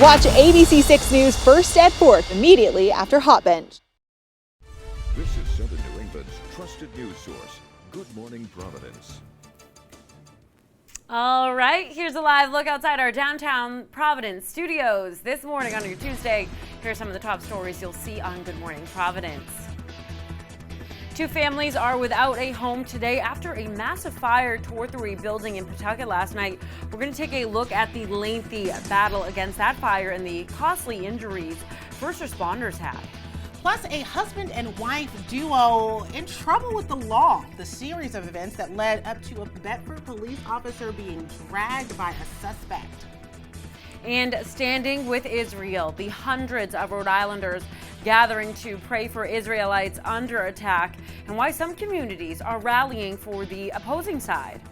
Watch ABC 6 News first at 4 immediately after Hot Bench. This is Southern New England's trusted news source, Good Morning Providence. All right, here's a live look outside our downtown Providence studios this morning on your Tuesday. Here are some of the top stories you'll see on Good Morning Providence. 2 families are without a home today after a massive fire tore through a building in Pawtucket last night. We're going to take a look at the lengthy battle against that fire and the costly injuries first responders had. Plus, a husband and wife duo in trouble with the law. The series of events that led up to a Bedford police officer being dragged by a suspect. And standing with Israel, the hundreds of Rhode Islanders gathering to pray for Israelites under attack and why some communities are rallying for the opposing side.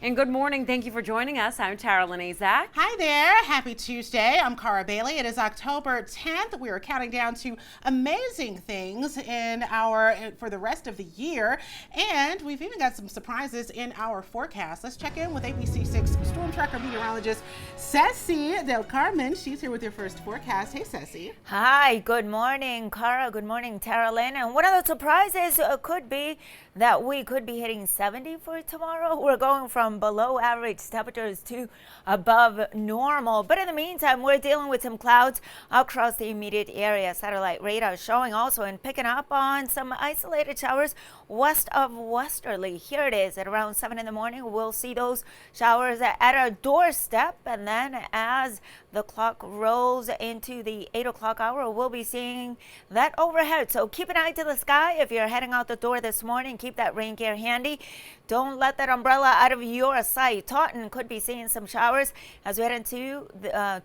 And good morning. Thank you for joining us. I'm Tara Lene Zach. Hi there. Happy Tuesday. I'm Cara Bailey. It is October 10th. We are counting down to amazing things for the rest of the year. And we've even got some surprises in our forecast. Let's check in with ABC6 Storm Tracker meteorologist Ceci Del Carmen. She's here with your first forecast. Hey, Ceci. Hi. Good morning, Cara. Good morning, Tara Lynn. And one of the surprises could be that we could be hitting 70 for tomorrow. We're going from below average temperatures to above normal. But in the meantime, we're dealing with some clouds across the immediate area. Satellite radar showing also and picking up on some isolated showers west of Westerly. Here it is at around 7 in the morning. We'll see those showers at our doorstep. And then as the clock rolls into the 8 o'clock hour, we'll be seeing that overhead. So keep an eye to the sky if you're heading out the door this morning. Keep that rain gear handy. Don't let that umbrella out of your sight. Taunton could be seeing some showers as we head into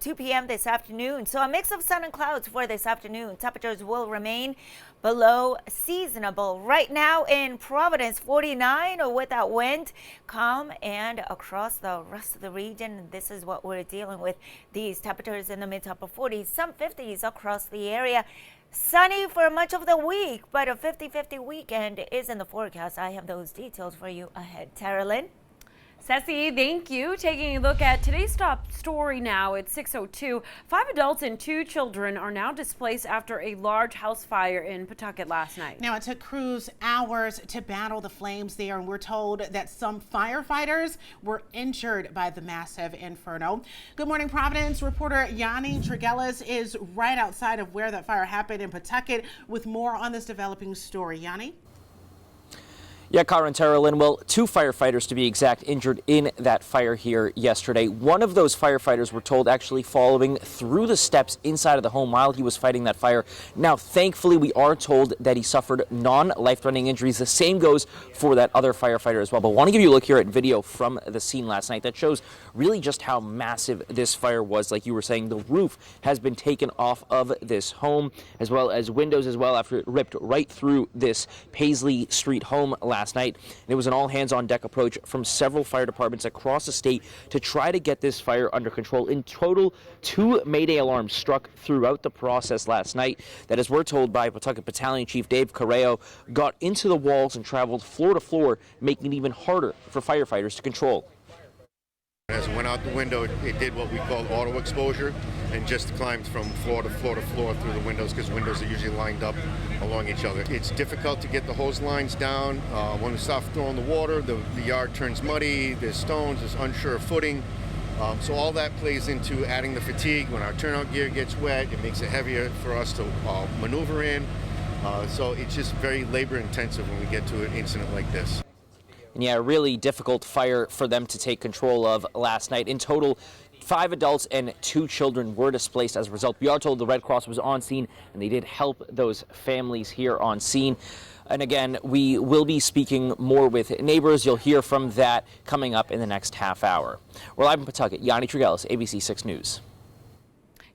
2 p.m. this afternoon. So a mix of sun and clouds for this afternoon. Temperatures will remain below seasonable. Right now in Providence, 49 with that wind. Calm and across the rest of the region, this is what we're dealing with. These temperatures in the mid to upper 40s, some 50s across the area. Sunny for much of the week, but a 50-50 weekend is in the forecast. I have those details for you ahead. Tara Lynn? Ceci, thank you. Taking a look at today's top story now at 6:02. 5 adults and 2 children are now displaced after a large house fire in Pawtucket last night. Now, it took crews hours to battle the flames there, and we're told that some firefighters were injured by the massive inferno. Good morning, Providence. Reporter Yanni Trigelis is right outside of where that fire happened in Pawtucket with more on this developing story. Yanni? Yeah, Cara and Tara Lynn, well, 2 firefighters to be exact injured in that fire here yesterday. One of those firefighters were told actually following through the steps inside of the home while he was fighting that fire. Now, thankfully, we are told that he suffered non-life-threatening injuries. The same goes for that other firefighter as well. But I want to give you a look here at video from the scene last night that shows really just how massive this fire was. Like you were saying, the roof has been taken off of this home, as well as windows as well, after it ripped right through this Paisley Street home last night. And it was an all-hands-on-deck approach from several fire departments across the state to try to get this fire under control. In total, 2 Mayday alarms struck throughout the process last night that, as we're told by Pawtucket Battalion Chief Dave Carreo, got into the walls and traveled floor to floor, making it even harder for firefighters to control. As it went out the window, it did what we call auto exposure and just climbed from floor to floor to floor through the windows, because windows are usually lined up along each other. It's difficult to get the hose lines down. When we start throwing the water, the yard turns muddy, there's stones, there's unsure footing. So all that plays into adding the fatigue. When our turnout gear gets wet, it makes it heavier for us to maneuver in. So it's just very labor intensive when we get to an incident like this. And yeah, a really difficult fire for them to take control of last night. In total, 5 adults and 2 children were displaced as a result. We are told the Red Cross was on scene and they did help those families here on scene. And again, we will be speaking more with neighbors. You'll hear from that coming up in the next half hour. We're live in Pawtucket. Yanni Trigelis, ABC 6 News.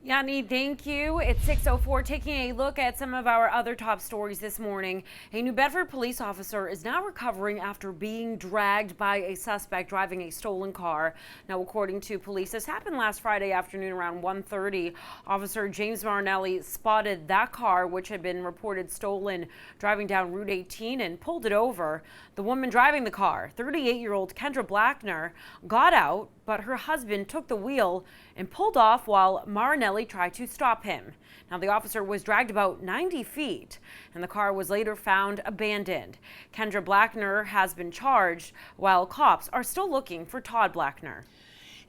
Yanni, thank you. It's 6:04. Taking a look at some of our other top stories this morning. A New Bedford police officer is now recovering after being dragged by a suspect driving a stolen car. Now, according to police, this happened last Friday afternoon around 1:30. Officer James Marinelli spotted that car, which had been reported stolen, driving down Route 18 and pulled it over. The woman driving the car, 38-year-old Kendra Blackner, got out, but her husband took the wheel and pulled off while Marinelli tried to stop him. Now, the officer was dragged about 90 feet, and the car was later found abandoned. Kendra Blackner has been charged, while cops are still looking for Todd Blackner.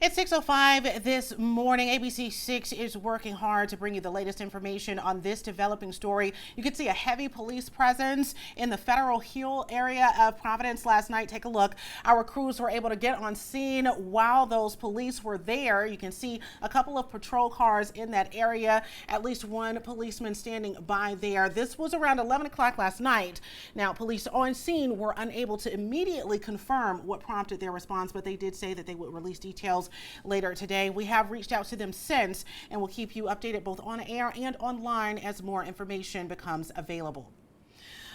It's 6:05 this morning. ABC 6 is working hard to bring you the latest information on this developing story. You can see a heavy police presence in the Federal Hill area of Providence last night. Take a look. Our crews were able to get on scene while those police were there. You can see a couple of patrol cars in that area, at least one policeman standing by there. This was around 11 o'clock last night. Now, police on scene were unable to immediately confirm what prompted their response, but they did say that they would release details later today. We have reached out to them since, and we'll keep you updated both on air and online as more information becomes available.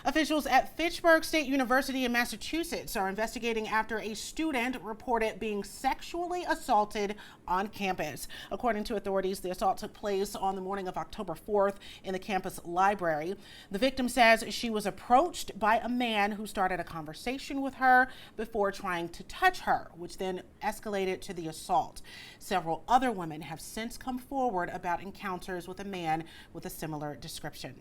Officials at Fitchburg State University in Massachusetts are investigating after a student reported being sexually assaulted on campus. According to authorities, the assault took place on the morning of October 4th in the campus library. The victim says she was approached by a man who started a conversation with her before trying to touch her, which then escalated to the assault. Several other women have since come forward about encounters with a man with a similar description.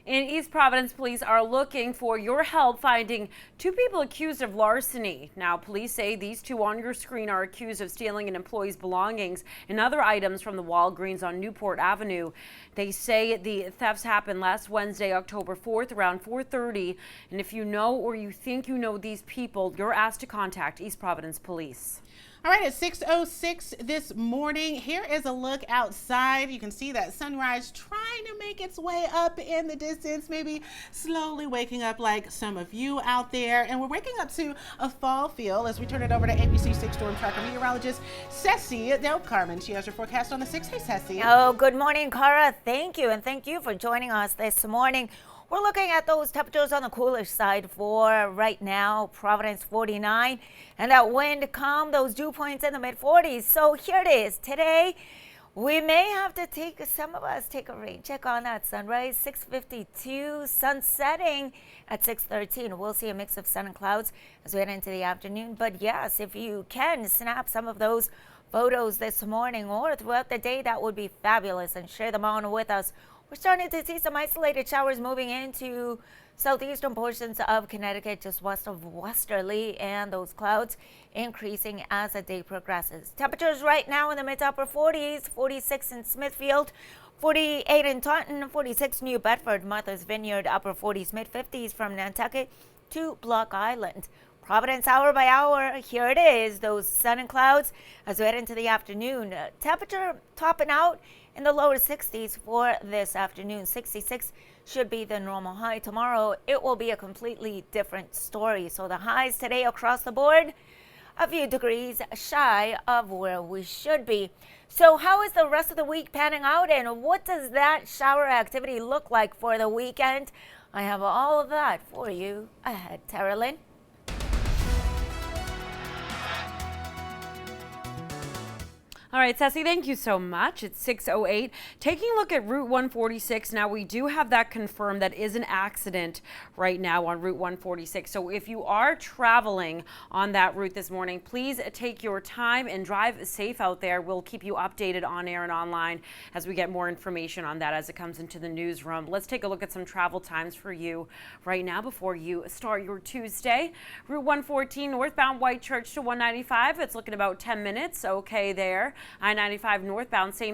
In East Providence, police are looking for your help finding two people accused of larceny. Now, police say these two on your screen are accused of stealing an employee's belongings and other items from the Walgreens on Newport Avenue. They say the thefts happened last Wednesday, October 4th, around 4:30. And if you know or you think you know these people, you're asked to contact East Providence Police. All right, at 6:06 this morning, here is a look outside. You can see that sunrise trying to make its way up in the distance, maybe slowly waking up like some of you out there. And we're waking up to a fall feel as we turn it over to ABC 6 Storm Tracker meteorologist Ceci Del Carmen. She has your forecast on the 6. Hey, Ceci. Oh, good morning, Cara. Thank you, and thank you for joining us this morning. We're looking at those temperatures on the coolish side for right now. Providence 49, and that wind calm, those dew points in the mid 40s. So here it is. Today, we may have to take a rain check on that sunrise. 6:52, sun setting at 6:13. We'll see a mix of sun and clouds as we head into the afternoon. But yes, if you can snap some of those photos this morning or throughout the day, that would be fabulous, and share them on with us. We're starting to see some isolated showers moving into southeastern portions of Connecticut, just west of Westerly, and those clouds increasing as the day progresses. Temperatures right now in the mid to upper 40s, 46 in Smithfield, 48 in Taunton, 46 New Bedford, Martha's Vineyard, upper 40s, mid 50s from Nantucket to Block Island. Providence hour by hour, here it is, those sun and clouds as we head into the afternoon. Temperature topping out in the lower 60s for this afternoon. 66 should be the normal high. Tomorrow, it will be a completely different story. So the highs today across the board, a few degrees shy of where we should be. So how is the rest of the week panning out, and what does that shower activity look like for the weekend? I have all of that for you ahead. Tara Lynn. All right, Ceci, thank you so much. It's 6:08. Taking a look at Route 146. Now, we do have that confirmed. That is an accident right now on Route 146. So if you are traveling on that route this morning, please take your time and drive safe out there. We'll keep you updated on air and online as we get more information on that as it comes into the newsroom. Let's take a look at some travel times for you right now before you start your Tuesday. Route 114 northbound White Church to 195. It's looking about 10 minutes. Okay there. I-95 northbound, same